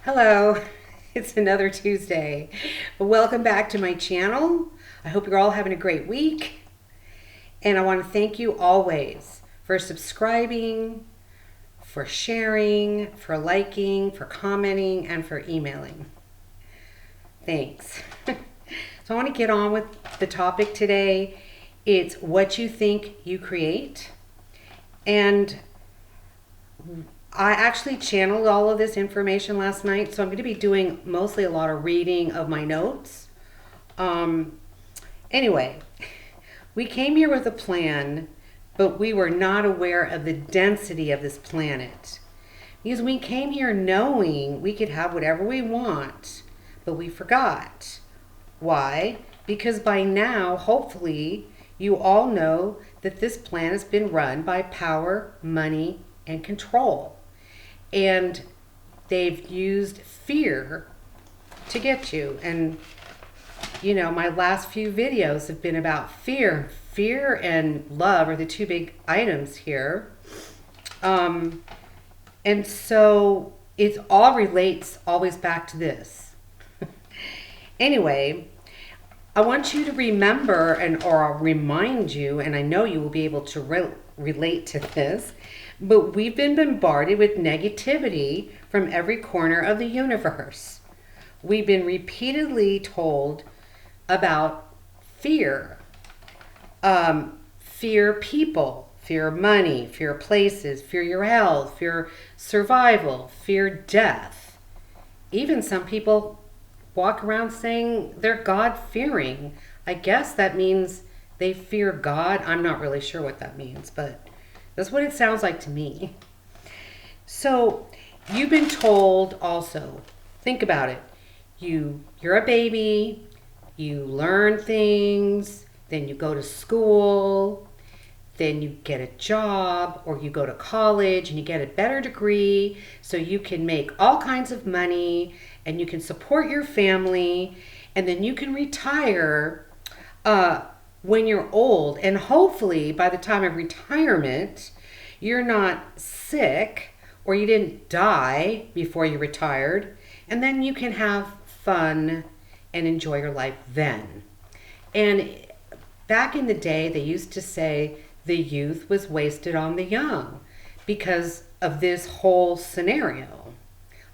Hello, it's another Tuesday. Welcome back to my channel. I hope you're all having a great week. And I want to thank you always for subscribing, for sharing, for liking, for commenting, and for emailing. Thanks. So I want to get on with the topic today. It's what you think you create. And I actually channeled all of this information last night, so I'm going to be doing mostly a lot of reading of my notes. Anyway, we came here with a plan, but we were not aware of the density of this planet. Because we came here knowing we could have whatever we want, but we forgot. Why? Because by now, hopefully, you all know that this planet has been run by power, money, and control. And they've used fear to get you. And, you know, my last few videos have been about fear. Fear and love are the two big items here. And so it all relates always back to this. Anyway, I want you to remember, or I'll remind you, and I know you will be able to relate to this, but we've been bombarded with negativity from every corner of the universe. We've been repeatedly told about fear. Fear people, fear money, fear places, fear your health, fear survival, fear death. Even some people walk around saying they're God-fearing. I guess that means they fear God. I'm not really sure what that means, but that's what it sounds like to me. So you've been told also, think about it. You're a baby, you learn things, then you go to school, then you get a job, or you go to college and you get a better degree so you can make all kinds of money and you can support your family, and then you can retire when you're old, and hopefully by the time of retirement you're not sick or you didn't die before you retired, and then you can have fun and enjoy your life then. And back in the day they used to say the youth was wasted on the young because of this whole scenario.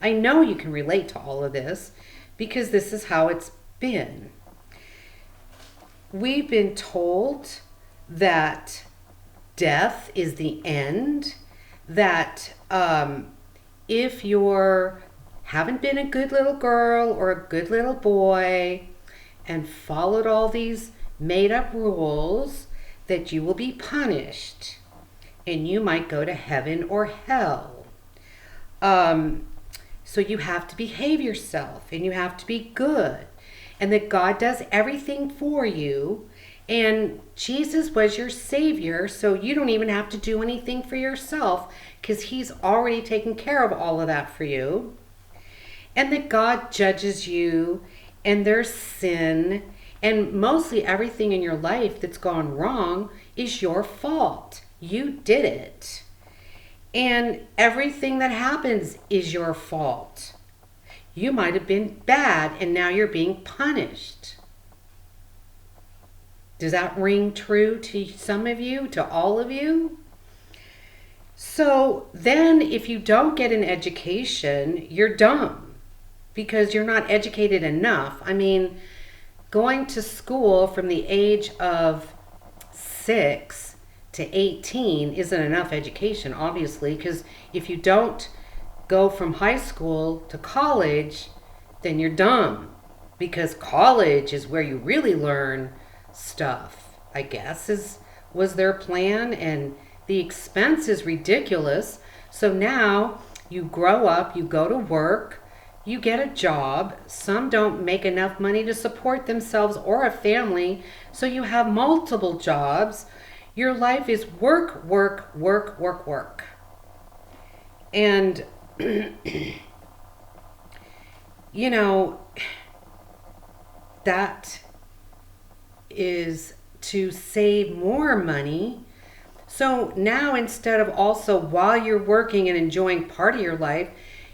I know you can relate to all of this because this is how it's been. We've been told that death is the end, that if you haven't been a good little girl or a good little boy and followed all these made-up rules, that you will be punished and you might go to heaven or hell. So you have to behave yourself and you have to be good, and that God does everything for you, and Jesus was your savior, so you don't even have to do anything for yourself because he's already taken care of all of that for you, and that God judges you and there's sin, and mostly everything in your life that's gone wrong is your fault. You did it. And everything that happens is your fault. You might have been bad and now you're being punished. Does that ring true to some of you, to all of you? So then if you don't get an education, you're dumb because you're not educated enough. I mean, going to school from the age of 6 to 18 isn't enough education, obviously, because if you don't go from high school to college, then you're dumb, because college is where you really learn stuff, I guess, was their plan, and the expense is ridiculous. So now you grow up, you go to work, you get a job. Some don't make enough money to support themselves or a family, so you have multiple jobs. Your life is work, work, work, work, work. And you know, that is to save more money. So now instead of also while you're working and enjoying part of your life,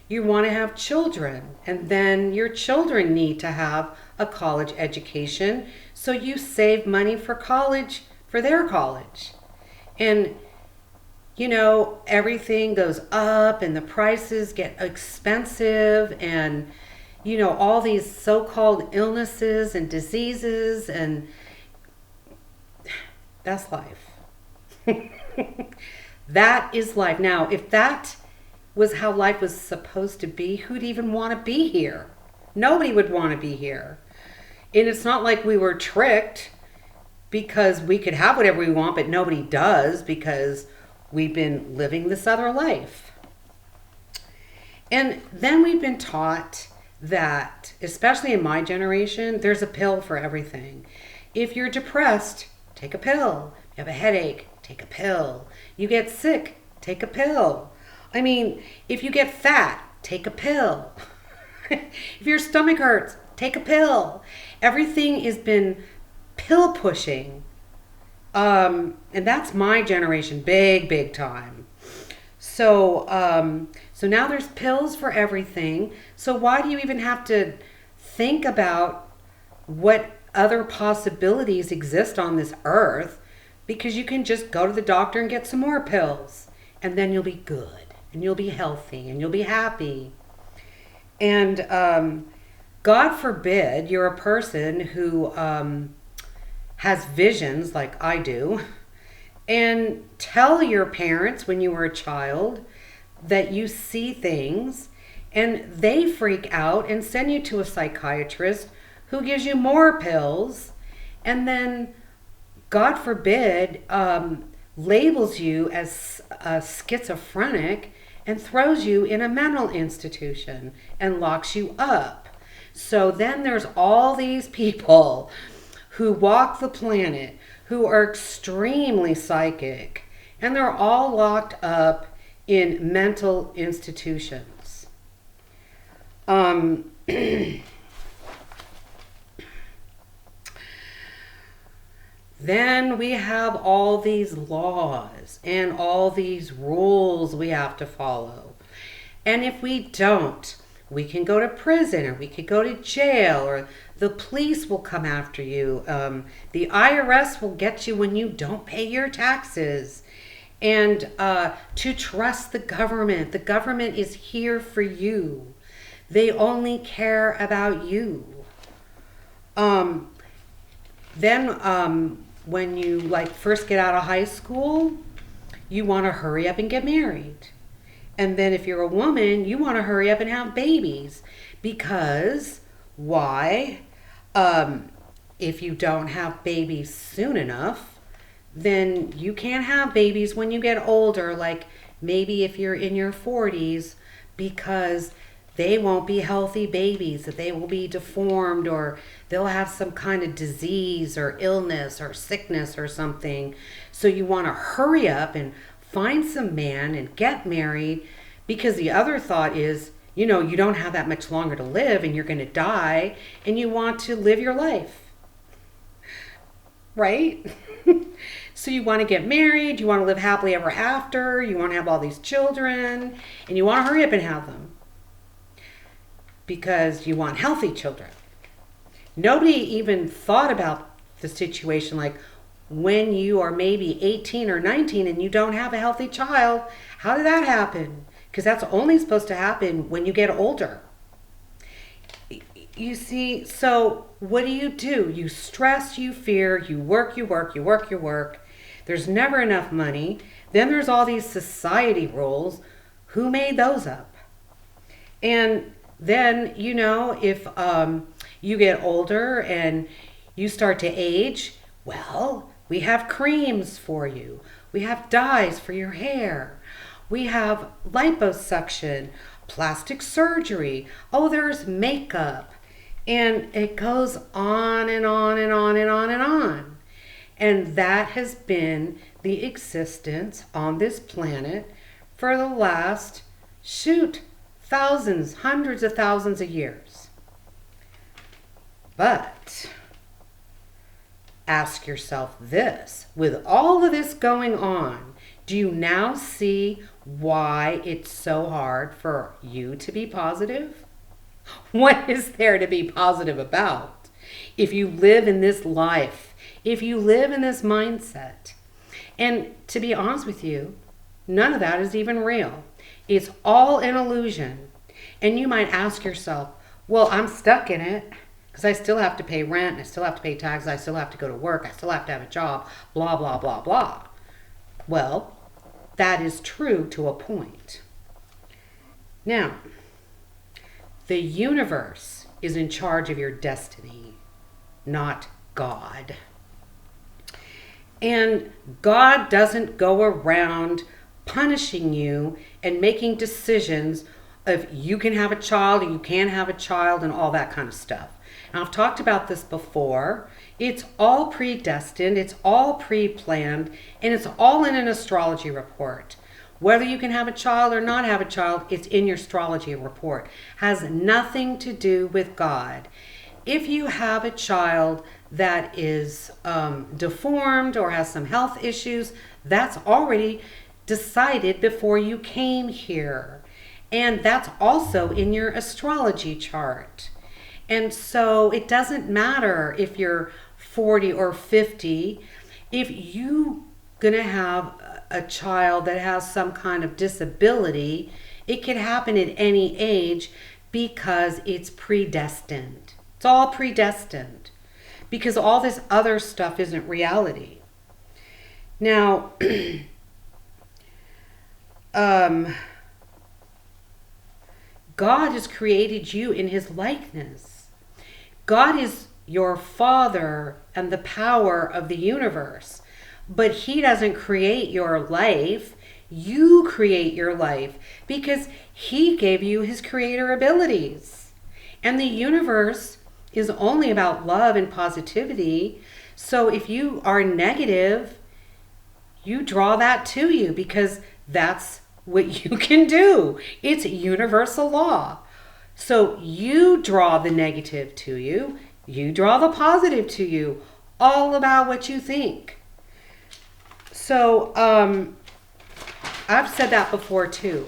You want to have children, and then your children need to have a college education, so you save money for college, for their college. And everything goes up and the prices get expensive, and all these so-called illnesses and diseases, and that's life. That is life. Now, if that was how life was supposed to be, who'd even want to be here? Nobody would want to be here. And it's not like we were tricked, because we could have whatever we want, but nobody does, because we've been living this other life. And then we've been taught that, especially in my generation, there's a pill for everything. If you're depressed, take a pill. You have a headache, take a pill. You get sick, take a pill. I mean, if you get fat, take a pill. If your stomach hurts, take a pill. Everything has been pill pushing. And that's my generation, big time. So now there's pills for everything. So why do you even have to think about what other possibilities exist on this earth? Because you can just go to the doctor and get some more pills, and then you'll be good, and you'll be healthy, and you'll be happy. And God forbid you're a person who has visions like I do, and tell your parents when you were a child that you see things, and they freak out and send you to a psychiatrist who gives you more pills, and then, God forbid, labels you as schizophrenic and throws you in a mental institution and locks you up. So then there's all these people who walk the planet who are extremely psychic, and they're all locked up in mental institutions. Then we have all these laws and all these rules we have to follow. And if we don't, we can go to prison, or we could go to jail, or the police will come after you. The IRS will get you when you don't pay your taxes. And to trust the government. The government is here for you. They only care about you. When you first get out of high school, you want to hurry up and get married. And then if you're a woman, you want to hurry up and have babies. Because why? If you don't have babies soon enough, then you can't have babies when you get older, like maybe if you're in your 40s, because they won't be healthy babies, that they will be deformed, or they'll have some kind of disease or illness or sickness or something. So you want to hurry up and find some man and get married, because the other thought is, you don't have that much longer to live and you're going to die, and you want to live your life. Right? So you want to get married, you want to live happily ever after, you want to have all these children, and you want to hurry up and have them. Because you want healthy children. Nobody even thought about the situation like when you are maybe 18 or 19 and you don't have a healthy child. How did that happen? Because that's only supposed to happen when you get older. You see, so what do? You stress, you fear, you work. There's never enough money. Then there's all these society rules. Who made those up? And then, if you get older and you start to age, well, we have creams for you. We have dyes for your hair. We have liposuction, plastic surgery. Oh, there's makeup. And it goes on and on and on and on and on. And that has been the existence on this planet for the last, thousands, hundreds of thousands of years. But ask yourself this, with all of this going on, Do you now see why it's so hard for you to be positive? What is there to be positive about? If you live in this life, if you live in this mindset, and to be honest with you, none of that is even real. It's all an illusion. And you might ask yourself, well, I'm stuck in it because I still have to pay rent, I still have to pay taxes, I still have to go to work, I still have to have a job, blah, blah, blah, blah. Well, that is true to a point. Now, the universe is in charge of your destiny, not God. And God doesn't go around punishing you and making decisions of you can have a child or you can't have a child and all that kind of stuff. Now, I've talked about this before. It's all predestined, it's all pre-planned, and it's all in an astrology report. Whether you can have a child or not have a child, it's in your astrology report. Has nothing to do with God. If you have a child that is deformed or has some health issues, that's already decided before you came here. And that's also in your astrology chart. And so it doesn't matter if you're 40 or 50. If you're going to have a child that has some kind of disability, it can happen at any age because it's predestined. It's all predestined because all this other stuff isn't reality. Now, God has created you in his likeness. God is your father and the power of the universe. But he doesn't create your life. You create your life because he gave you his creator abilities. And the universe is only about love and positivity. So if you are negative, you draw that to you because that's what you can do. It's universal law. So you draw the negative to you, you draw the positive to you, all about what you think. So I've said that before too.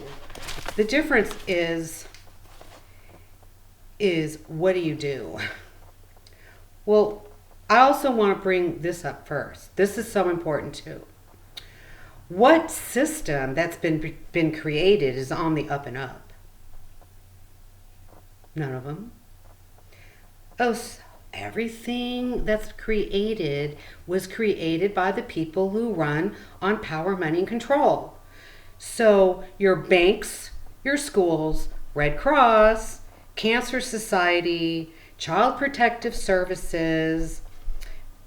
The difference is what do you do? Well, I also want to bring this up first. This is so important too. What system that's been created is on the up and up? None of them. Oh, so everything that's created was created by the people who run on power, money, and control. So your banks, your schools, Red Cross, Cancer Society, Child Protective Services,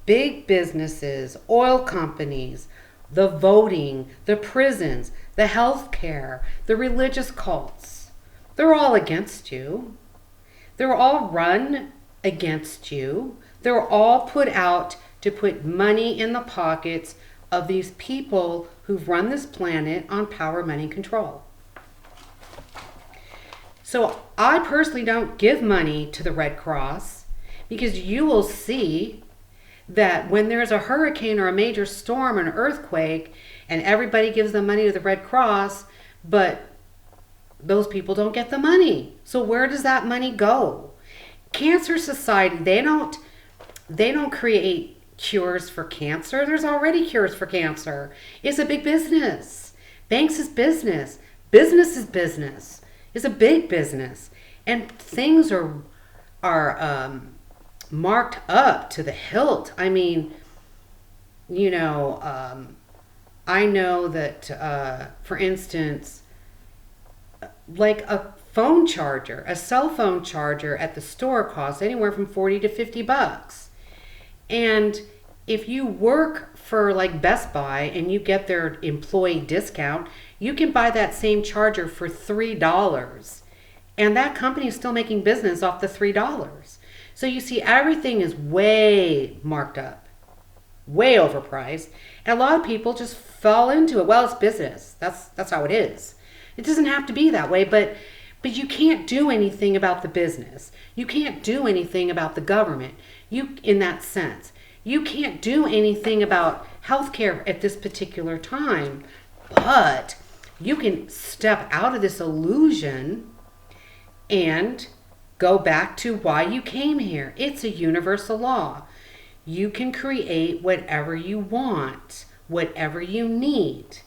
big businesses, oil companies, the voting, the prisons, the healthcare, the religious cults. They're all against you. They're all run against you. They're all put out to put money in the pockets of these people who've run this planet on power, money, and control. So I personally don't give money to the Red Cross because you will see that when there's a hurricane or a major storm or an earthquake and everybody gives the money to the Red Cross, but those people don't get the money. So where does that money go? Cancer Society, they don't create cures for cancer. There's already cures for cancer. It's a big business. Banks is business. Business is business. It's a big business. And things are marked up to the hilt. I mean, I know that, for instance, like a phone charger, a cell phone charger at the store costs anywhere from $40 to $50. And if you work for like Best Buy and you get their employee discount, you can buy that same charger for $3. And that company is still making business off the $3. So you see, everything is way marked up, way overpriced. And a lot of people just fall into it. Well, it's business. That's how it is. It doesn't have to be that way, but you can't do anything about the business. You can't do anything about the government. In that sense, you can't do anything about healthcare at this particular time. But you can step out of this illusion and go back to why you came here. It's a universal law. You can create whatever you want, whatever you need.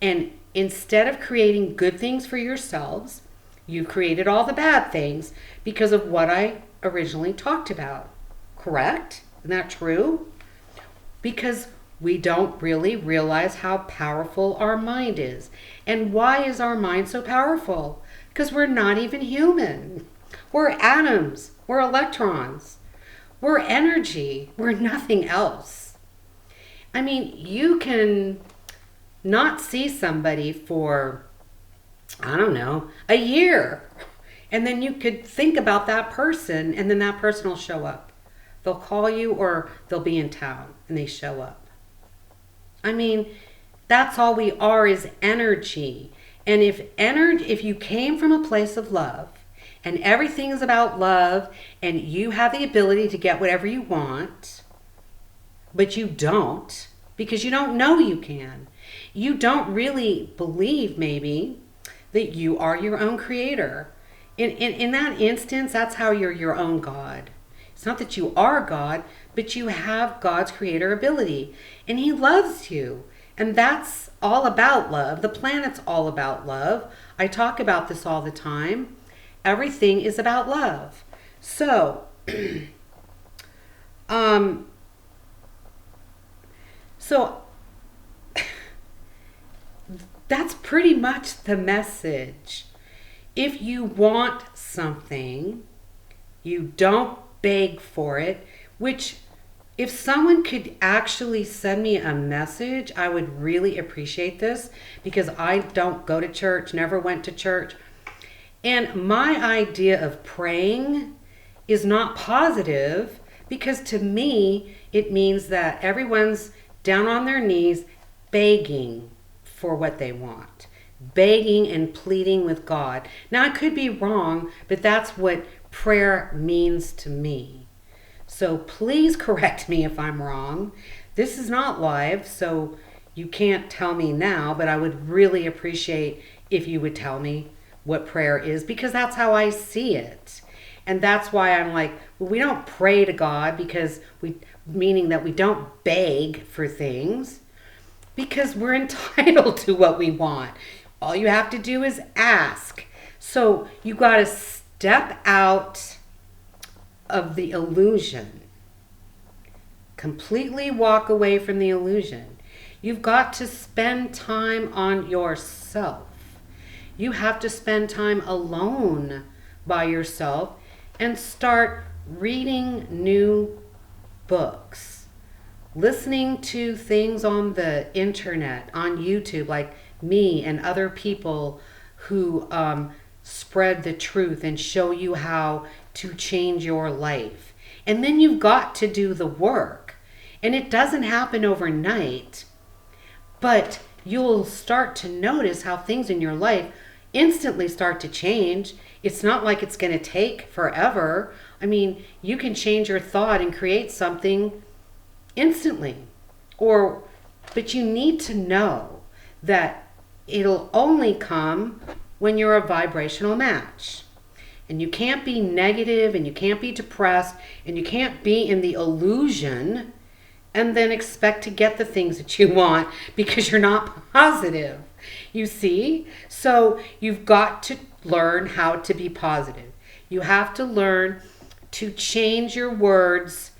And instead of creating good things for yourselves, you've created all the bad things because of what I originally talked about. Correct? Isn't that true? Because we don't really realize how powerful our mind is. And why is our mind so powerful? Because we're not even human. We're atoms. We're electrons. We're energy. We're nothing else. I mean, you can not see somebody for, I don't know, a year. And then you could think about that person, and then that person will show up. They'll call you or they'll be in town and they show up. I mean, that's all we are, is energy. And if you came from a place of love and everything is about love and you have the ability to get whatever you want, but you don't because you don't know you can. You don't really believe maybe that you are your own creator. In that instance, that's how you're your own God. It's not that you are God, but you have God's creator ability. And he loves you. And that's all about love. The planet's all about love. I talk about this all the time. Everything is about love. So, so that's pretty much the message. If you want something, you don't beg for it, which if someone could actually send me a message, I would really appreciate this, because I don't go to church, never went to church. And my idea of praying is not positive, because to me, it means that everyone's down on their knees begging for what they want, begging and pleading with God. Now, I could be wrong, but that's what prayer means to me. So please correct me if I'm wrong. This is not live, so you can't tell me now, but I would really appreciate if you would tell me what prayer is, because that's how I see it. And that's why I'm like, well, we don't pray to God meaning that we don't beg for things, because we're entitled to what we want. All you have to do is ask. So you got to step out of the illusion. Completely walk away from the illusion. You've got to spend time on yourself. You have to spend time alone by yourself and start reading new books, listening to things on the internet, on YouTube, like me and other people who spread the truth and show you how to change your life. And then you've got to do the work. And it doesn't happen overnight, but you'll start to notice how things in your life instantly start to change. It's not like it's going to take forever. I mean, you can change your thought and create something instantly. But you need to know that it'll only come when you're a vibrational match. And you can't be negative, and you can't be depressed, and you can't be in the illusion and then expect to get the things that you want because you're not positive. You see? So you've got to learn how to be positive. You have to learn to change your words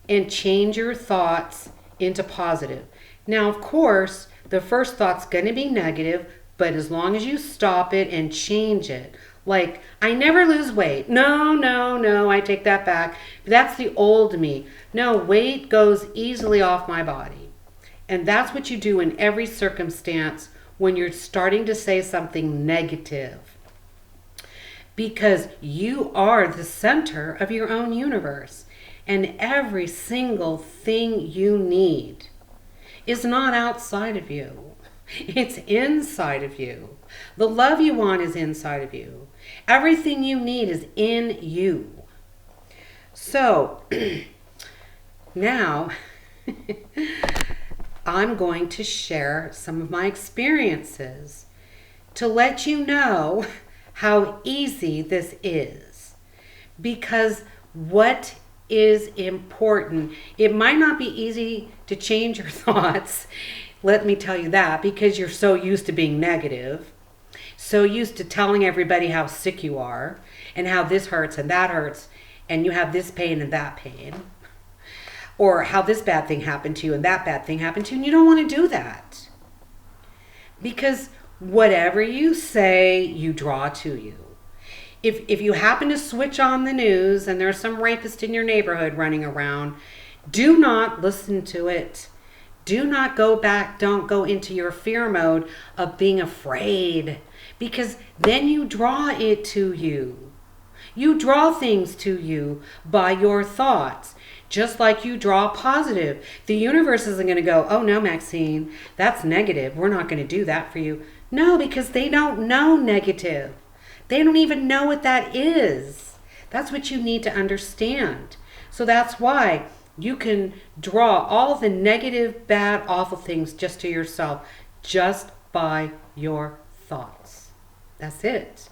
and change your thoughts into positive. Now, of course, the first thought's going to be negative, but as long as you stop it and change it, like, I never lose weight. No, I take that back. That's the old me. No, weight goes easily off my body. And that's what you do in every circumstance when you're starting to say something negative. Because you are the center of your own universe. And every single thing you need is not outside of you. It's inside of you. The love you want is inside of you. Everything you need is in you. So, now, I'm going to share some of my experiences to let you know how easy this is. Because what is important, it might not be easy to change your thoughts, let me tell you that, because you're so used to being negative, so used to telling everybody how sick you are and how this hurts and that hurts and you have this pain and that pain, or how this bad thing happened to you and that bad thing happened to you, and you don't want to do that. Because whatever you say, you draw to you. If you happen to switch on the news and there's some rapist in your neighborhood running around, do not listen to it. Do not go back. Don't go into your fear mode of being afraid, because then you draw it to you. You draw things to you by your thoughts, just like you draw positive. The universe isn't going to go, oh no, Maxine, that's negative. We're not going to do that for you. No, because they don't know negative. They don't even know what that is. That's what you need to understand. So that's why you can draw all the negative, bad, awful things just to yourself, just by your thoughts. That's it.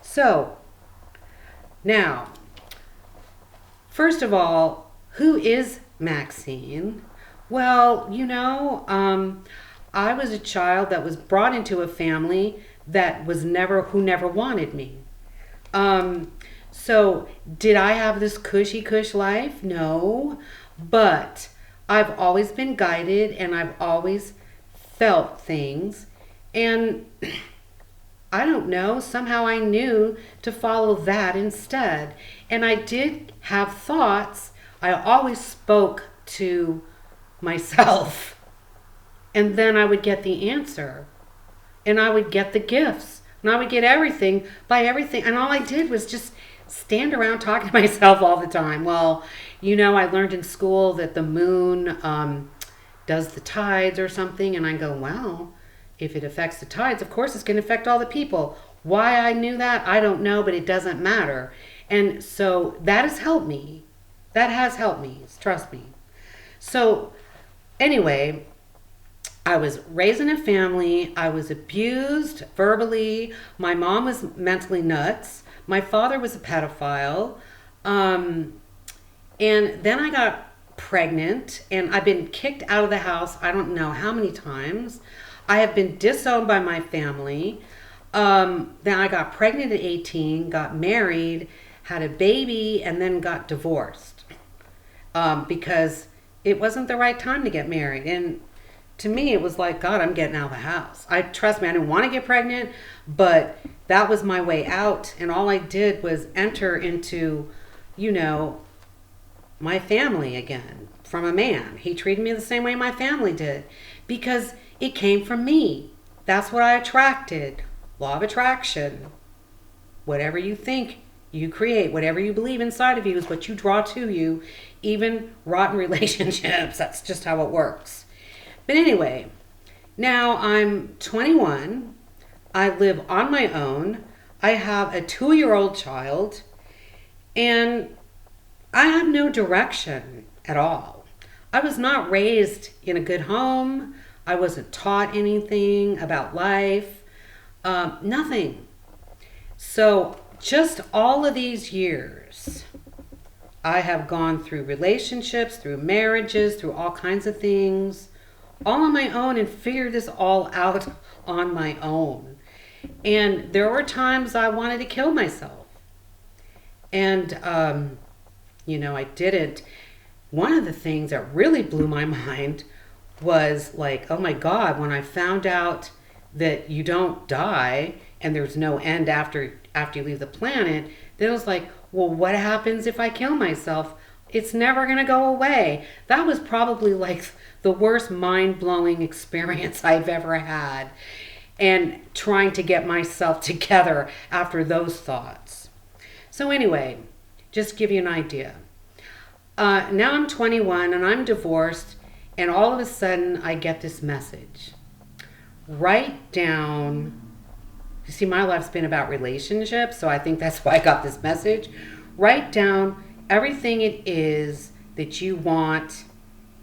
So, now, first of all, who is Maxine? Well, I was a child that was brought into a family that who never wanted me. So did I have this cushy cush life? No, but I've always been guided and I've always felt things, and I don't know, somehow I knew to follow that instead. And I did have thoughts. I always spoke to myself, and then I would get the answer. And I would get the gifts. And I would get everything by everything. And all I did was just stand around talking to myself all the time. Well, I learned in school that the moon does the tides or something. And I go, well, if it affects the tides, of course it's going to affect all the people. Why I knew that, I don't know, but it doesn't matter. And so that has helped me. That has helped me. Trust me. So anyway, I was raised in a family. I was abused verbally. My mom was mentally nuts. My father was a pedophile. And then I got pregnant, and I've been kicked out of the house I don't know how many times. I have been disowned by my family. Then I got pregnant at 18, got married, had a baby, and then got divorced. Because it wasn't the right time to get married. And to me, it was like, God, I'm getting out of the house. Trust me, I didn't want to get pregnant, but that was my way out. And all I did was enter into, my family again from a man. He treated me the same way my family did, because it came from me. That's what I attracted. Law of attraction. Whatever you think, you create. Whatever you believe inside of you is what you draw to you. Even rotten relationships. That's just how it works. But anyway, now I'm 21. I live on my own. I have a 2-year-old child, and I have no direction at all. I was not raised in a good home. I wasn't taught anything about life. Nothing. So just all of these years, I have gone through relationships, through marriages, through all kinds of things, all on my own, and figured this all out on my own. And there were times I wanted to kill myself. And, I didn't. One of the things that really blew my mind was like, oh my God, when I found out that you don't die and there's no end after you leave the planet, then it was like, well, what happens if I kill myself? It's never going to go away. That was probably like the worst mind-blowing experience I've ever had, and trying to get myself together after those thoughts. So anyway, just to give you an idea. Now I'm 21 and I'm divorced, and all of a sudden I get this message. Write down, you see, my life's been about relationships, so I think that's why I got this message. Write down everything it is that you want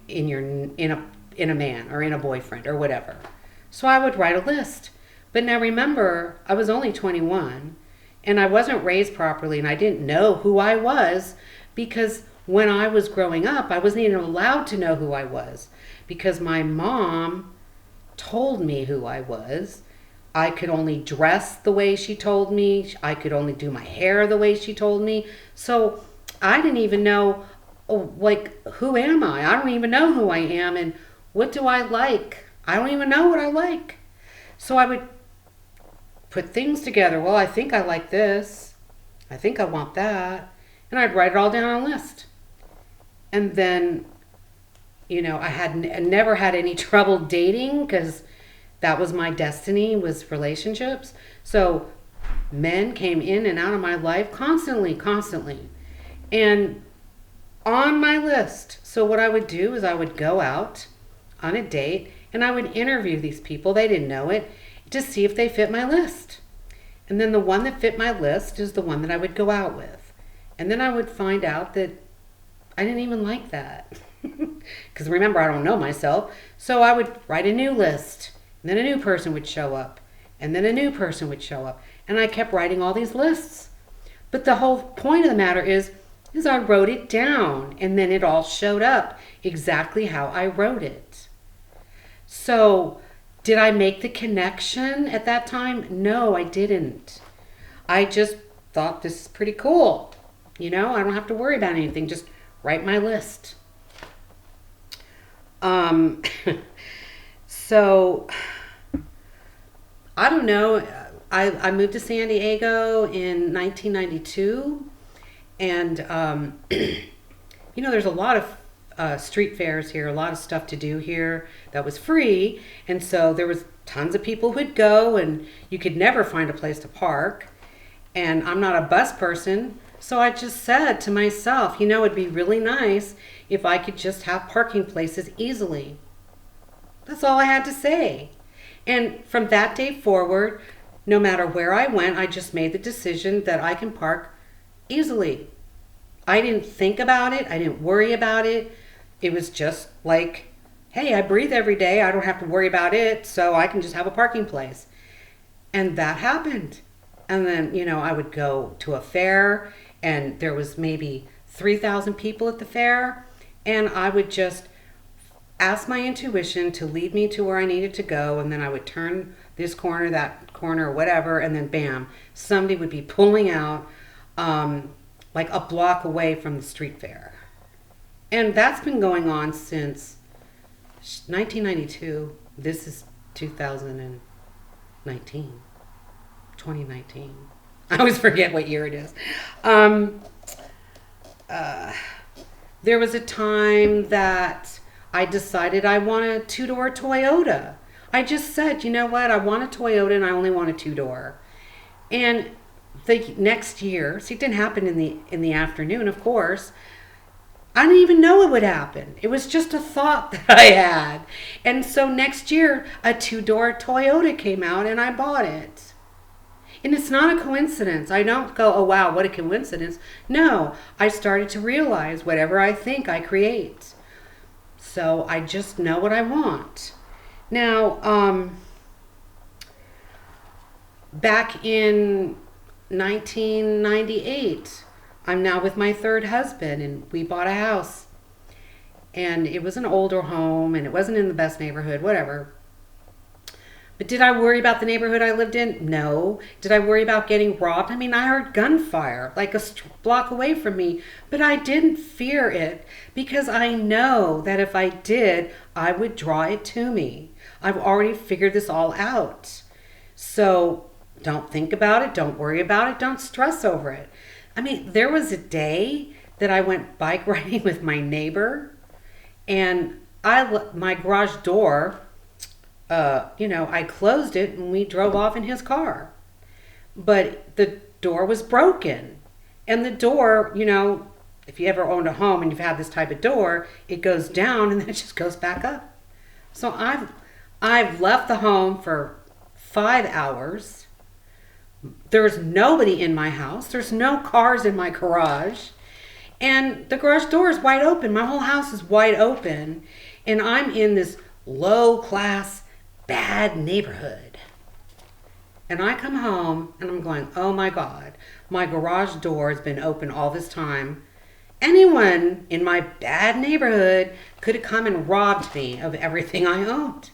in in a man or in a boyfriend or whatever. So I would write a list. But now remember, I was only 21 and I wasn't raised properly and I didn't know who I was, because when I was growing up, I wasn't even allowed to know who I was because my mom told me who I was. I could only dress the way she told me. I could only do my hair the way she told me. So I didn't even know, like, who am I? I don't even know who I am and what do I like? I don't even know what I like. So I would put things together. Well, I think I like this. I think I want that. And I'd write it all down on a list. And then, I had never had any trouble dating because that was my destiny, was relationships. So men came in and out of my life constantly. And on my list. So what I would do is I would go out on a date and I would interview these people. They didn't know it, to see if they fit my list. And then the one that fit my list is the one that I would go out with. And then I would find out that I didn't even like that. Because remember, I don't know myself. So I would write a new list. And then a new person would show up. And then a new person would show up. And I kept writing all these lists. But the whole point of the matter is I wrote it down. And then it all showed up exactly how I wrote it. So did I make the connection at that time? No, I didn't. I just thought, this is pretty cool. I don't have to worry about anything. Just write my list. So I don't know. I moved to San Diego in 1992, and there's a lot of street fairs here, a lot of stuff to do here that was free, and so there was tons of people who'd go, and you could never find a place to park. And I'm not a bus person, so I just said to myself, it'd be really nice if I could just have parking places easily. That's all I had to say. And from that day forward, no matter where I went, I just made the decision that I can park easily. I didn't think about it. I didn't worry about it. It was just like, hey, I breathe every day. I don't have to worry about it, so I can just have a parking place. And that happened. And then, I would go to a fair, and there was maybe 3,000 people at the fair, and I would just ask my intuition to lead me to where I needed to go, and then I would turn this corner, that corner, whatever, and then bam, somebody would be pulling out like a block away from the street fair. And that's been going on since 1992. This is 2019. I always forget what year it is. There was a time that I decided I want a 2-door Toyota. I just said, you know what? I want a Toyota and I only want a 2-door. And the next year, see, it didn't happen in the afternoon, of course. I didn't even know it would happen. It was just a thought that I had. And so next year, a 2-door Toyota came out and I bought it. And it's not a coincidence. I don't go, oh, wow, what a coincidence. No, I started to realize whatever I think, I create. So I just know what I want. Now, back in 1998, I'm now with my third husband, and we bought a house. And it was an older home, and it wasn't in the best neighborhood, whatever. But did I worry about the neighborhood I lived in? No. Did I worry about getting robbed? I mean, I heard gunfire like a block away from me, but I didn't fear it because I know that if I did, I would draw it to me. I've already figured this all out. So don't think about it. Don't worry about it. Don't stress over it. I mean, there was a day that I went bike riding with my neighbor, and my garage door, I closed it and we drove off in his car. But the door was broken. And the door, if you ever owned a home and you've had this type of door, it goes down and then it just goes back up. So I've left the home for 5 hours. There's nobody in my house. There's no cars in my garage. And the garage door is wide open. My whole house is wide open. And I'm in this low class, bad neighborhood. And I come home and I'm going, oh my God, my garage door has been open all this time. Anyone in my bad neighborhood could have come and robbed me of everything I owned.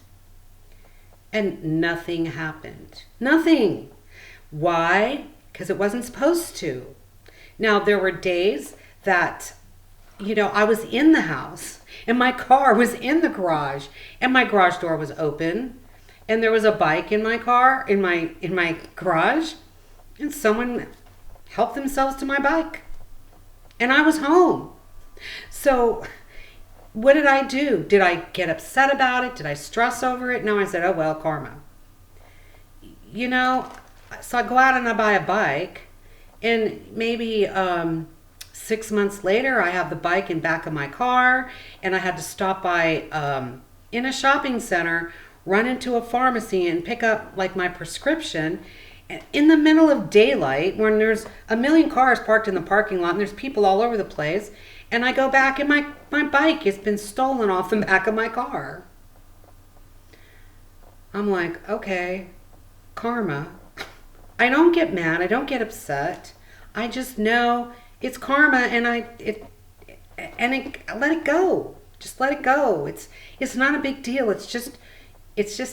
And nothing happened. Nothing. Why? Because it wasn't supposed to. Now, there were days that, I was in the house and my car was in the garage and my garage door was open and there was a bike in my car, in my garage, and someone helped themselves to my bike. And I was home. So what did I do? Did I get upset about it? Did I stress over it? No, I said, oh, well, karma. So I go out and I buy a bike. And maybe 6 months later, I have the bike in back of my car. And I had to stop by in a shopping center, run into a pharmacy and pick up like my prescription in the middle of daylight when there's a million cars parked in the parking lot and there's people all over the place. And I go back and my bike has been stolen off the back of my car. I'm like, okay, karma. I don't get mad. I don't get upset. I just know it's karma and let it go. Just let it go. It's not a big deal. It's just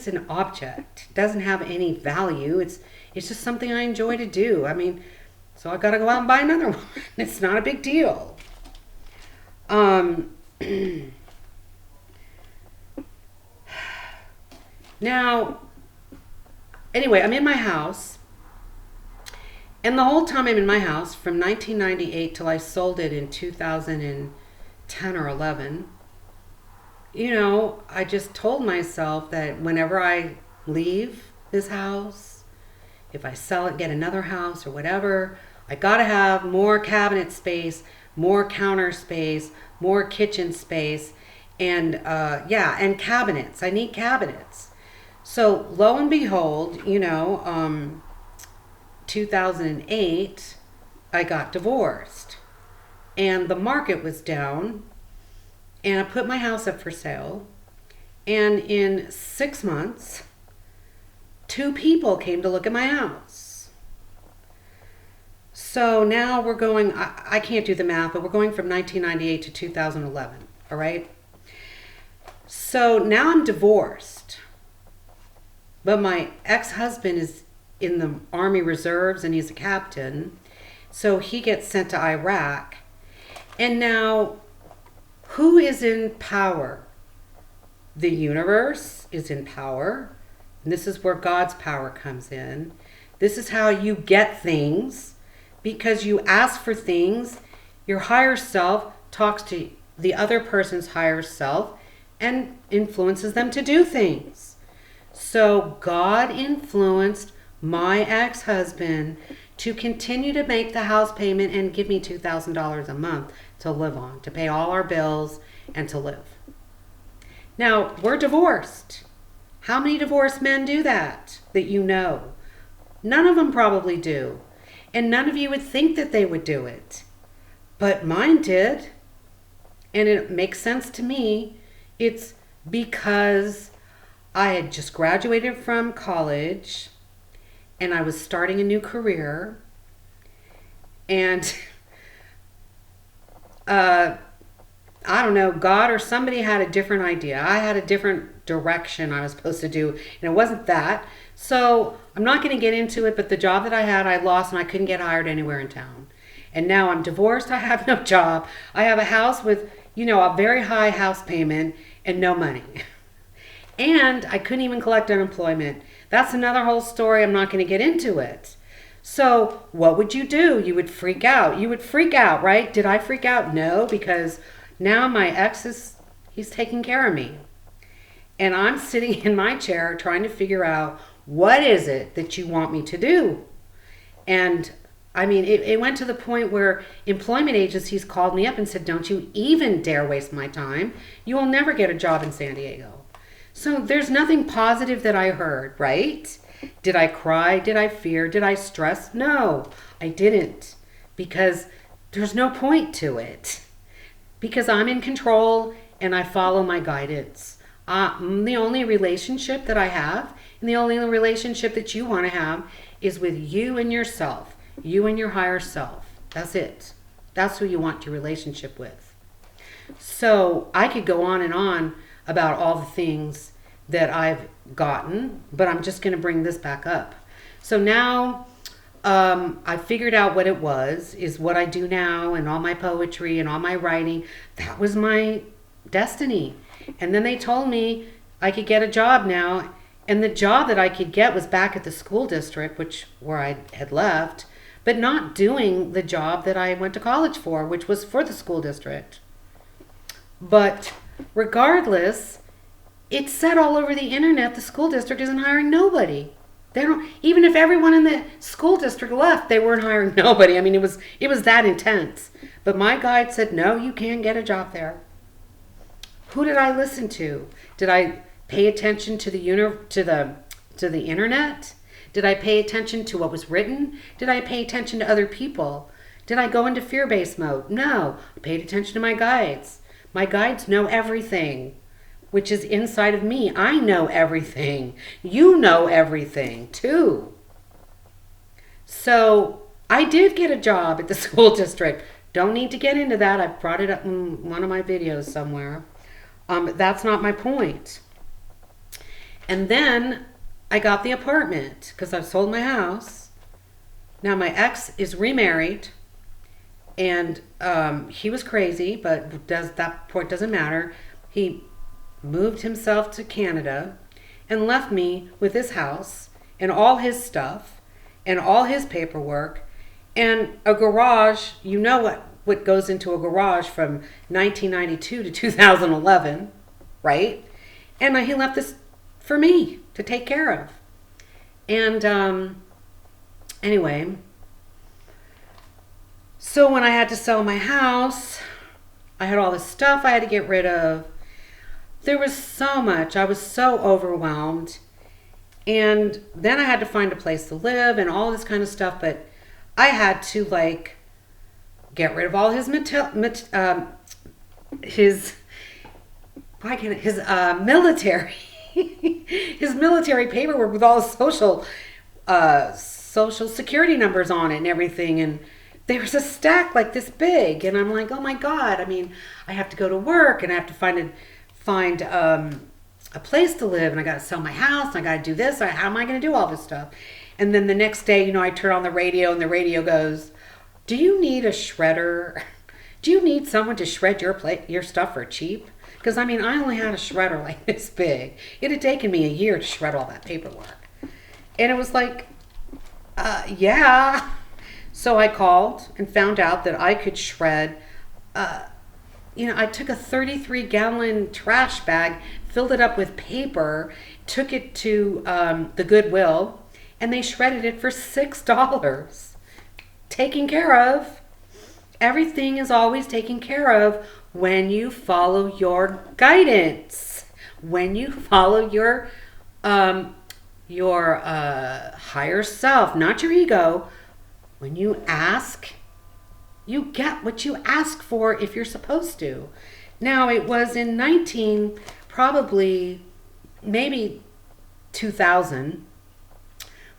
an object. It doesn't have any value. It's just something I enjoy to do. I mean, so I got to go out and buy another one. It's not a big deal. Now, anyway, I'm in my house. And the whole time I'm in my house, from 1998 till I sold it in 2010 or 11, I just told myself that whenever I leave this house, if I sell it, get another house or whatever, I gotta have more cabinet space, more counter space, more kitchen space, and and cabinets. I need cabinets. So lo and behold, 2008, I got divorced and the market was down and I put my house up for sale. And in 6 months, 2 people came to look at my house. So now we're going, I can't do the math, but we're going from 1998 to 2011, all right? So now I'm divorced, but my ex-husband is in the Army Reserves and he's a captain. So he gets sent to Iraq. And now, who is in power? The universe is in power. And this is where God's power comes in. This is how you get things. Because you ask for things, your higher self talks to the other person's higher self and influences them to do things. So God influenced my ex-husband to continue to make the house payment and give me $2,000 a month to live on, to pay all our bills and to live. Now, we're divorced. How many divorced men do that you know? None of them probably do. And none of you would think that they would do it. But mine did. And it makes sense to me. It's because I had just graduated from college and I was starting a new career. And I don't know, God or somebody had a different idea. I had a different direction I was supposed to do, and it wasn't that. So I'm not going to get into it, but the job that I had, I lost, and I couldn't get hired anywhere in town. And now I'm divorced. I have no job. I have a house with, a very high house payment and no money. And I couldn't even collect unemployment. That's another whole story. I'm not going to get into it. So what would you do? You would freak out. You would freak out, right? Did I freak out? No, because now my ex he's taking care of me. And I'm sitting in my chair trying to figure out, what is it that you want me to do? And I mean, it went to the point where employment agencies called me up and said, don't you even dare waste my time. You will never get a job in San Diego. So there's nothing positive that I heard, right? Did I cry? Did I fear? Did I stress? No, I didn't, because there's no point to it. Because I'm in control and I follow my guidance. The only relationship that I have, and the only relationship that you want to have, is with you and yourself, you and your higher self. That's it. That's who you want your relationship with. So I could go on and on about all the things that I've gotten, but I'm just going to bring this back up. So now I figured out what it was, is what I do now, and all my poetry and all my writing. That was my destiny. And then they told me I could get a job now. And the job that I could get was back at the school district, where I had left, but not doing the job that I went to college for, which was for the school district. But regardless, it said all over the internet the school district isn't hiring nobody. They don't, even if everyone in the school district left, they weren't hiring nobody. I mean, it was that intense. But my guide said, no, you can get a job there. Who did I listen to? Did I pay attention to the internet? Did I pay attention to what was written? Did I pay attention to other people? Did I go into fear-based mode? No. I paid attention to my guides. My guides know everything, which is inside of me. I know everything. You know everything too. So I did get a job at the school district. Don't need to get into that. I brought it up in one of my videos somewhere. That's not my point. And then I got the apartment because I've sold my house. Now my ex is remarried, and he was crazy, but that point doesn't matter. He moved himself to Canada and left me with his house and all his stuff and all his paperwork and a garage. You know what goes into a garage from 1992 to 2011, right? And he left this for me to take care of. And anyway, so when I had to sell my house, I had all this stuff I had to get rid of. There was so much. I was so overwhelmed. And then I had to find a place to live and all this kind of stuff. But I had to get rid of all his military his military paperwork with all his social security numbers on it and everything. And there was a stack like this big, and I'm like, oh my God. I mean, I have to go to work, and I have to find a place to live, and I got to sell my house, and I got to do this. How am I going to do all this stuff? And then the next day, I turn on the radio, and the radio goes, do you need a shredder? Do you need someone to shred your stuff for cheap? Because, I mean, I only had a shredder like this big. It had taken me a year to shred all that paperwork. And it was like, yeah. So I called and found out that I could shred. I took a 33-gallon trash bag, filled it up with paper, took it to the Goodwill, and they shredded it for $6. Taken care of. Everything is always taken care of when you follow your guidance, when you follow your higher self, not your ego. When you ask, you get what you ask for if you're supposed to. Now, it was in maybe 2000,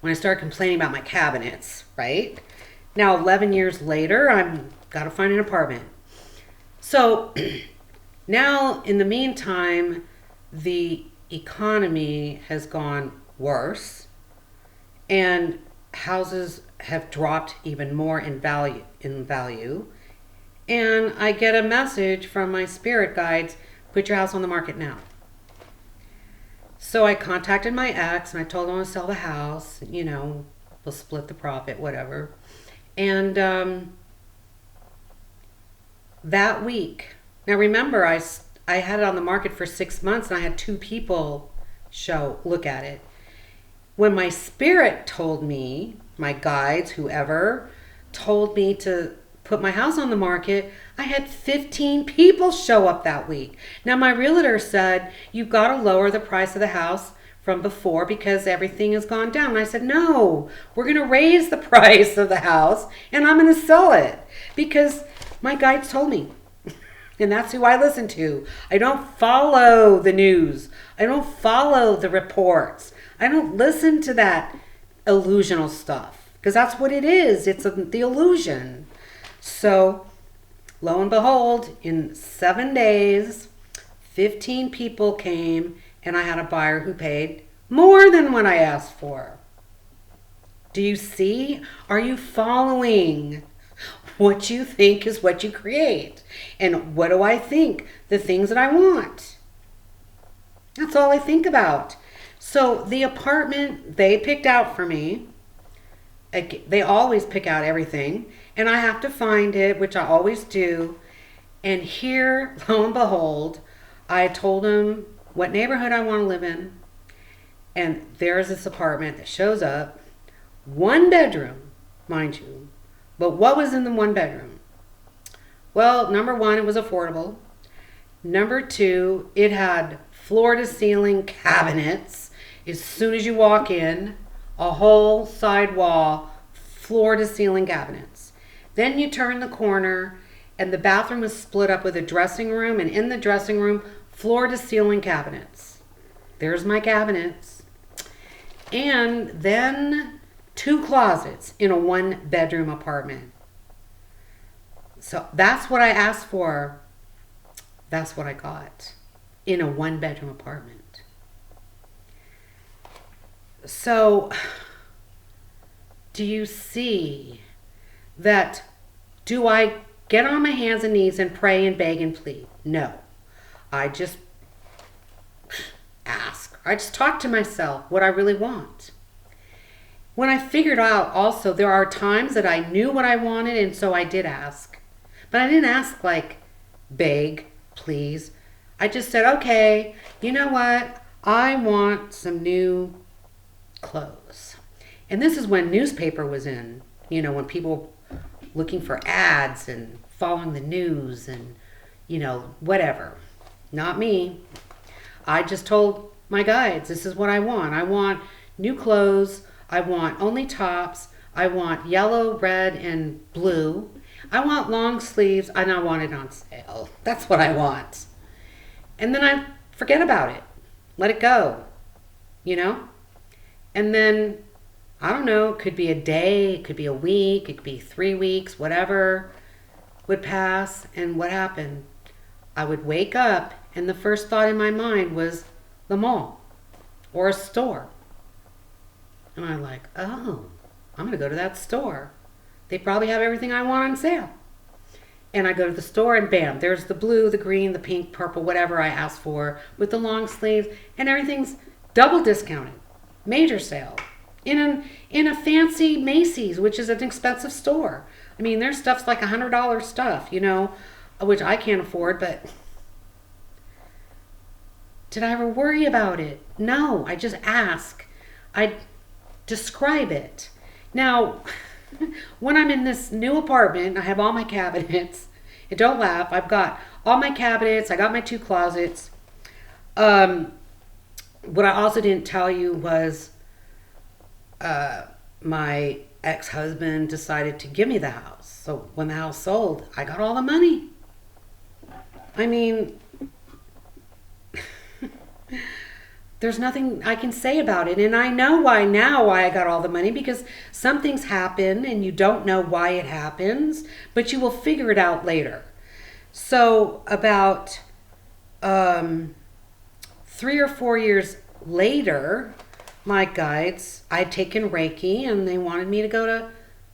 when I started complaining about my cabinets, right? Now, 11 years later, I'm got to find an apartment. So now, in the meantime, the economy has gone worse, and houses have dropped even more in value. And I get a message from my spirit guides, put your house on the market now. So I contacted my ex, and I told him I want to sell the house. We'll split the profit, whatever. And that week, now remember, I had it on the market for 6 months, and I had 2 people look at it. When my spirit told me, my guides, whoever, told me to put my house on the market, I had 15 people show up that week. Now, my realtor said, you've got to lower the price of the house from before because everything has gone down. And I said, no, we're going to raise the price of the house, and I'm going to sell it because my guides told me. And that's who I listen to. I don't follow the news. I don't follow the reports. I don't listen to that illusional stuff. Because that's what it is. It's the illusion. So, lo and behold, in 7 days, 15 people came, and I had a buyer who paid more than what I asked for. Do you see? Are you following? What you think is what you create. And what do I think? The things that I want. That's all I think about. So the apartment they picked out for me, they always pick out everything, and I have to find it, which I always do. And here, lo and behold, I told them what neighborhood I want to live in, and there's this apartment that shows up. 1 bedroom, mind you. But what was in the 1 bedroom? Well, number one, it was affordable. Number two, it had floor-to-ceiling cabinets. As soon as you walk in, a whole side wall, floor-to-ceiling cabinets. Then you turn the corner, and the bathroom was split up with a dressing room, and in the dressing room, floor-to-ceiling cabinets. There's my cabinets. And then 2 closets in a 1-bedroom apartment. So that's what I asked for. That's what I got in a 1-bedroom apartment. So, do you see that? Do I get on my hands and knees and pray and beg and plead? No. I just ask. I just talk to myself what I really want. When I figured out also, there are times that I knew what I wanted, and so I did ask. But I didn't ask like, beg, please. I just said, okay, you know what? I want some new clothes. And this is when newspaper was in, when people looking for ads and following the news and, whatever. Not me. I just told my guides, this is what I want. I want new clothes. I want only tops. I want yellow, red, and blue. I want long sleeves, and I want it on sale. That's what I want. And then I forget about it. Let it go. And then, I don't know, it could be a day, it could be a week, it could be 3 weeks, whatever would pass. And what happened? I would wake up, and the first thought in my mind was the mall or a store. And I'm like, oh, I'm going to go to that store. They probably have everything I want on sale. And I go to the store and bam, there's the blue, the green, the pink, purple, whatever I asked for with the long sleeves, and everything's double discounted. Major sale. In a fancy Macy's, which is an expensive store. I mean, there's stuff's like $100 stuff, which I can't afford, but did I ever worry about it? No, I just ask. I describe it. Now, when I'm in this new apartment, I have all my cabinets. And don't laugh, I've got all my cabinets. I got my 2 closets. What I also didn't tell you was my ex-husband decided to give me the house. So when the house sold, I got all the money. I mean, there's nothing I can say about it. And I know why I got all the money, because some things happen and you don't know why it happens, but you will figure it out later. So about 3 or 4 years later, my guides, I'd taken Reiki and they wanted me to go to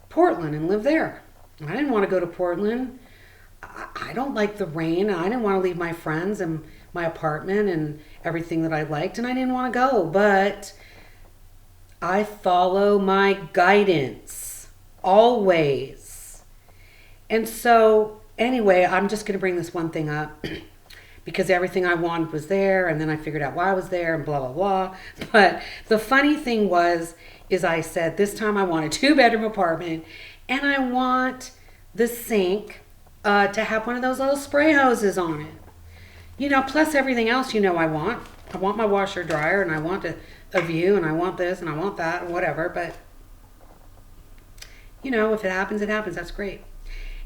Portland and live there. I didn't want to go to Portland. I don't like the rain. I didn't want to leave my friends and my apartment and everything that I liked, and I didn't want to go, but I follow my guidance always. And so anyway, I'm just going to bring this one thing up because everything I wanted was there, and then I figured out why I was there and blah, blah, blah. But the funny thing is I said, this time I want a 2-bedroom apartment, and I want the sink to have one of those little spray hoses on it. Plus everything else I want. I want my washer dryer, and I want a view, and I want this, and I want that, and whatever. But, if it happens, it happens. That's great.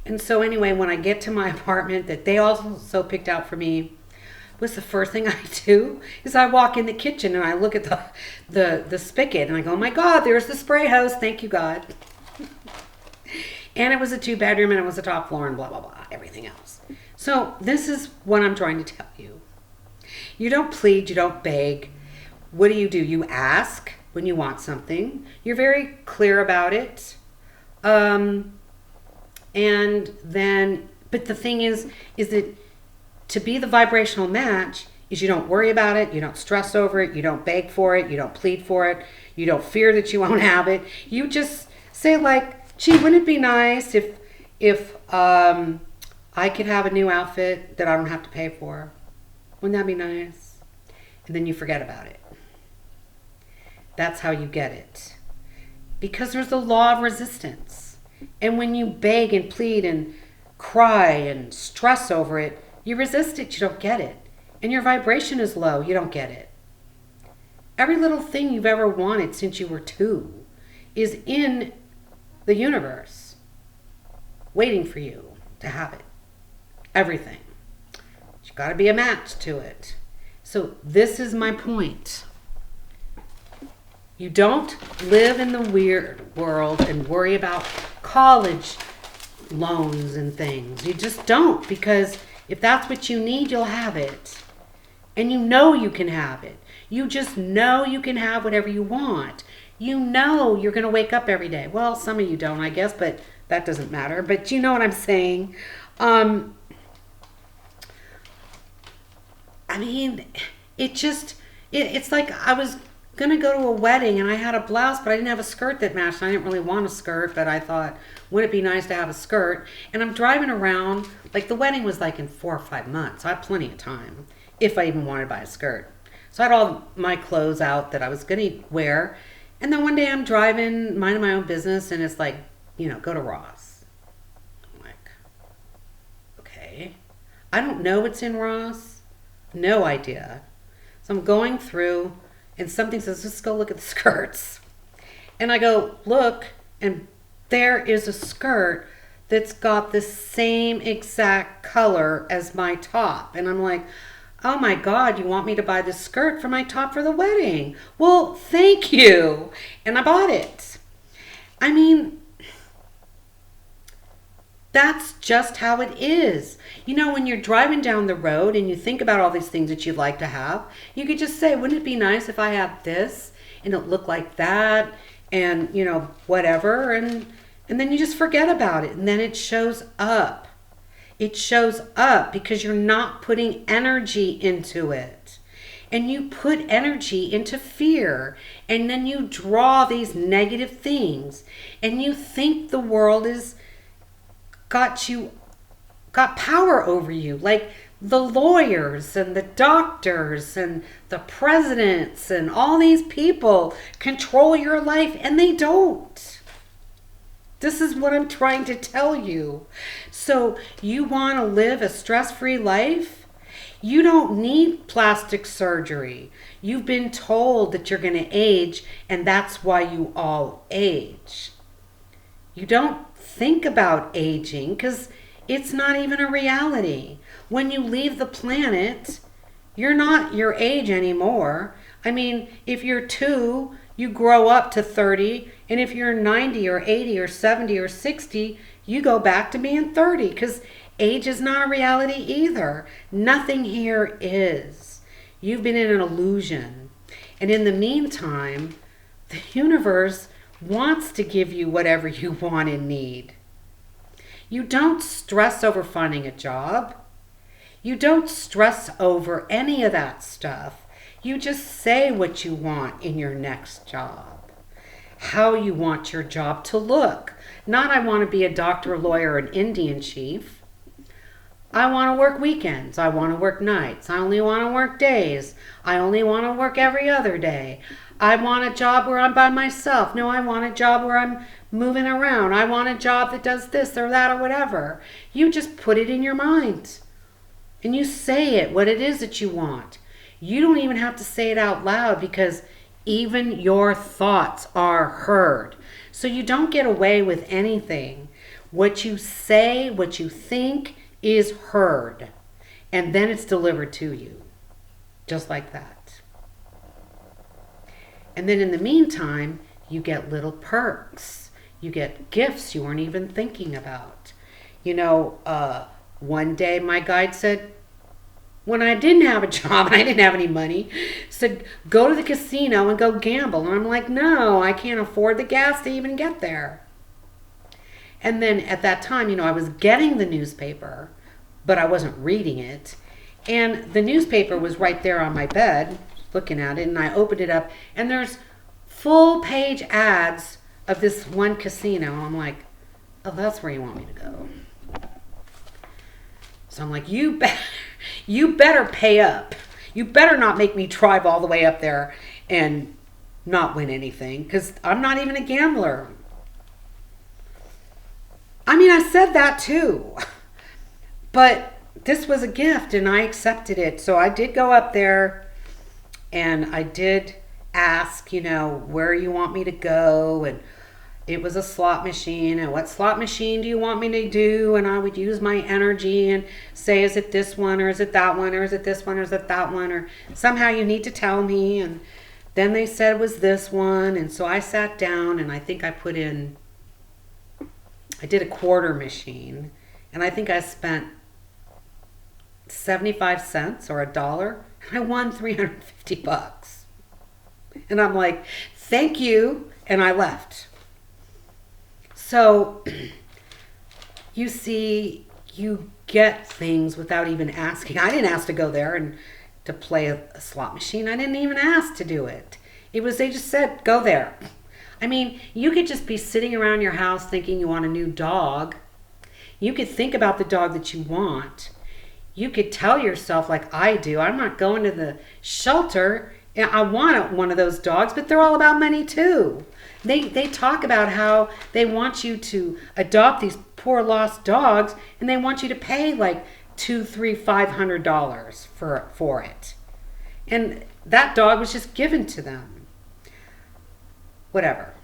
And so anyway, when I get to my apartment that they also picked out for me, what's the first thing I do is I walk in the kitchen and I look at the spigot and I go, oh my God, there's the spray hose. Thank you, God. And it was a 2-bedroom and it was a top floor and blah, blah, blah, everything else. So this is what I'm trying to tell you. You don't plead, you don't beg. What do? You ask when you want something. You're very clear about it. And then, but the thing is that to be the vibrational match is you don't worry about it, you don't stress over it, you don't beg for it, you don't plead for it, you don't fear that you won't have it. You just say like, gee, wouldn't it be nice if I could have a new outfit that I don't have to pay for? Wouldn't that be nice? And then you forget about it. That's how you get it. Because there's the law of resistance. And when you beg and plead and cry and stress over it, you resist it, you don't get it. And your vibration is low, you don't get it. Every little thing you've ever wanted since you were 2 is in the universe, waiting for you to have it. Everything. You got to be a match to it. So this is my point. You don't live in the weird world and worry about college loans and things. You just don't, because if that's what you need, you'll have it. And you know you can have it. You just know you can have whatever you want. You know you're going to wake up every day. Well, some of you don't, I guess, but that doesn't matter. But you know what I'm saying. I mean, it's like I was going to go to a wedding and I had a blouse, but I didn't have a skirt that matched. I didn't really want a skirt, but I thought, wouldn't it be nice to have a skirt? And I'm driving around, like the wedding was like in 4 or 5 months. So I had plenty of time, if I even wanted to buy a skirt. So I had all my clothes out that I was going to wear. And then one day I'm driving, minding my own business, and it's like, go to Ross. I'm like, okay. I don't know what's in Ross. No idea. So I'm going through, and something says, just go look at the skirts. And I go, look, and there is a skirt that's got the same exact color as my top. And I'm like, oh my God, you want me to buy this skirt for my top for the wedding? Well, thank you. And I bought it. I mean, that's just how it is. When you're driving down the road and you think about all these things that you'd like to have, you could just say, wouldn't it be nice if I had this and it looked like that and, whatever. And then you just forget about it. And then it shows up. It shows up because you're not putting energy into it. And you put energy into fear. And then you draw these negative things. And you think the world is got power over you. Like the lawyers and the doctors and the presidents and all these people control your life, and they don't. This is what I'm trying to tell you. So you want to live a stress-free life? You don't need plastic surgery. You've been told that you're going to age, and that's why you all age. You don't think about aging because it's not even a reality. When you leave the planet, you're not your age anymore. I mean, if you're 2, you grow up to 30, and if you're 90 or 80 or 70 or 60, you go back to being 30 because age is not a reality either. Nothing here is. You've been in an illusion. And in the meantime, the universe wants to give you whatever you want and need. You don't stress over finding a job. You don't stress over any of that stuff. You just say what you want in your next job. How you want your job to look. Not I want to be a doctor, lawyer, an Indian chief. I want to work weekends. I want to work nights. I only want to work days. I only want to work every other day. I want a job where I'm by myself. No, I want a job where I'm moving around. I want a job that does this or that or whatever. You just put it in your mind. And you say it, what it is that you want. You don't even have to say it out loud because even your thoughts are heard. So you don't get away with anything What you say, what you think is heard. And then it's delivered to you. Just like that. And then in the meantime, you get little perks. You get gifts you weren't even thinking about. One day my guide said, when I didn't have a job and I didn't have any money, said, go to the casino and go gamble. And I'm like, no, I can't afford the gas to even get there. And then at that time, I was getting the newspaper, but I wasn't reading it. And the newspaper was right there on my bed, looking at it, and I opened it up, and there's full page ads of this one casino. I'm like, oh, that's where you want me to go. So I'm like, you better pay up. You better not make me drive all the way up there and not win anything, because I'm not even a gambler. I mean, I said that too, but this was a gift and I accepted it. So I did go up there and I did ask, where you want me to go? And it was a slot machine. And what slot machine do you want me to do? And I would use my energy and say, is it this one or is it that one or is it this one or is it that one? Or somehow you need to tell me. And then they said it was this one. And so I sat down and I think I did a quarter machine, and I think I spent 75 cents or $1, and I won $350. And I'm like, thank you, and I left. So, you see, you get things without even asking. I didn't ask to go there and to play a slot machine. I didn't even ask to do it. They just said, go there. I mean, you could just be sitting around your house thinking you want a new dog. You could think about the dog that you want. You could tell yourself, like I do, I'm not going to the shelter. I want one of those dogs, but they're all about money too. They talk about how they want you to adopt these poor lost dogs, and they want you to pay like $200, $300, $500 for it. And that dog was just given to them. Whatever.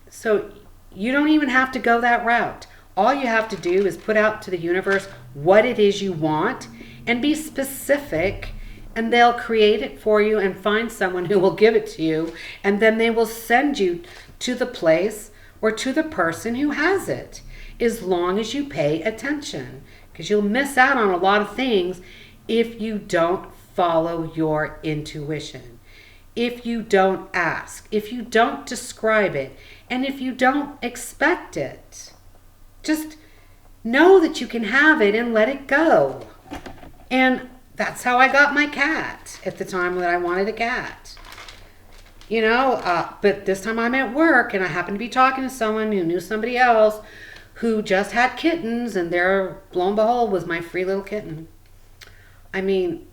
So you don't even have to go that route. All you have to do is put out to the universe what it is you want and be specific, and they'll create it for you and find someone who will give it to you, and then they will send you to the place or to the person who has it, as long as you pay attention, because you'll miss out on a lot of things if you don't follow your intuition. If you don't ask, if you don't describe it, and if you don't expect it. Just know that you can have it and let it go. And that's how I got my cat at the time that I wanted a cat. But this time I'm at work and I happened to be talking to someone who knew somebody else who just had kittens, and there, lo and behold, was my free little kitten. I mean,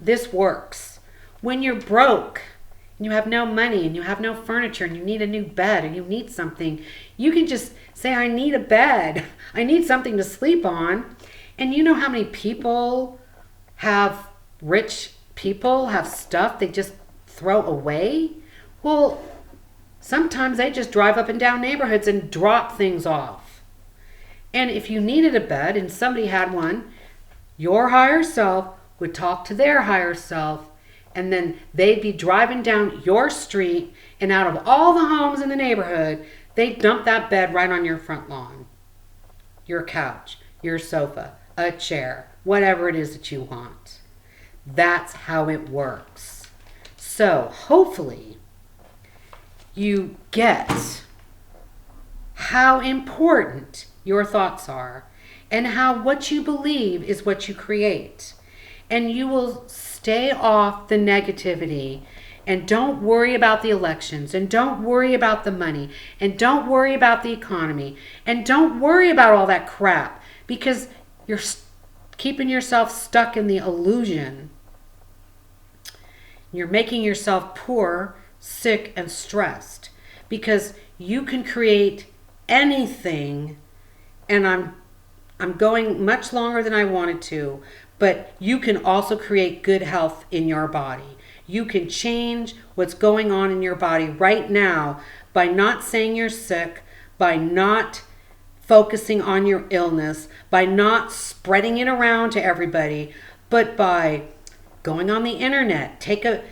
this works. When you're broke and you have no money and you have no furniture and you need a new bed and you need something, you can just say, I need a bed. I need something to sleep on. And you know how many rich people have stuff they just throw away? Well, sometimes they just drive up and down neighborhoods and drop things off. And if you needed a bed and somebody had one, your higher self would talk to their higher self, and then they'd be driving down your street, and out of all the homes in the neighborhood, they'd dump that bed right on your front lawn. Your couch, your sofa, a chair, whatever it is that you want. That's how it works. So hopefully you get how important your thoughts are, and how what you believe is what you create. And you will stay off the negativity, and don't worry about the elections, and don't worry about the money, and don't worry about the economy, and don't worry about all that crap, because you're keeping yourself stuck in the illusion. You're making yourself poor, sick, and stressed, because you can create anything. And I'm going much longer than I wanted to, but you can also create good health in your body. You can change what's going on in your body right now by not saying you're sick, by not focusing on your illness, by not spreading it around to everybody, but by going on the internet, take a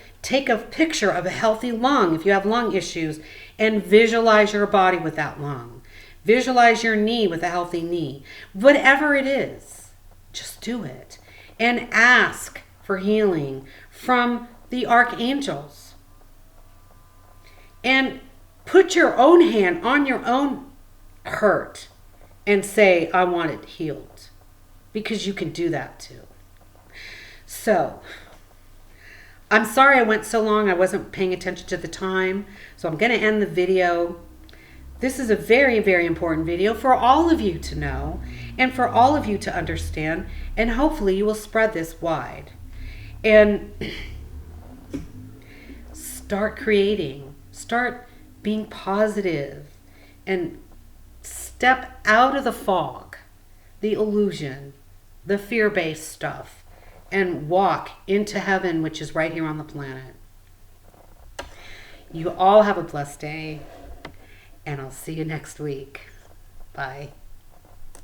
picture of a healthy lung if you have lung issues, and visualize your body with that lung. Visualize your knee with a healthy knee. Whatever it is, just do it. And ask for healing from the archangels. And put your own hand on your own hurt and say, I want it healed. Because you can do that too. So, I'm sorry I went so long. I wasn't paying attention to the time. So I'm going to end the video. This is a very, very important video for all of you to know and for all of you to understand. And hopefully you will spread this wide. And start creating. Start being positive. And step out of the fog, the illusion, the fear-based stuff, and walk into heaven, which is right here on the planet. You all have a blessed day, and I'll see you next week. Bye.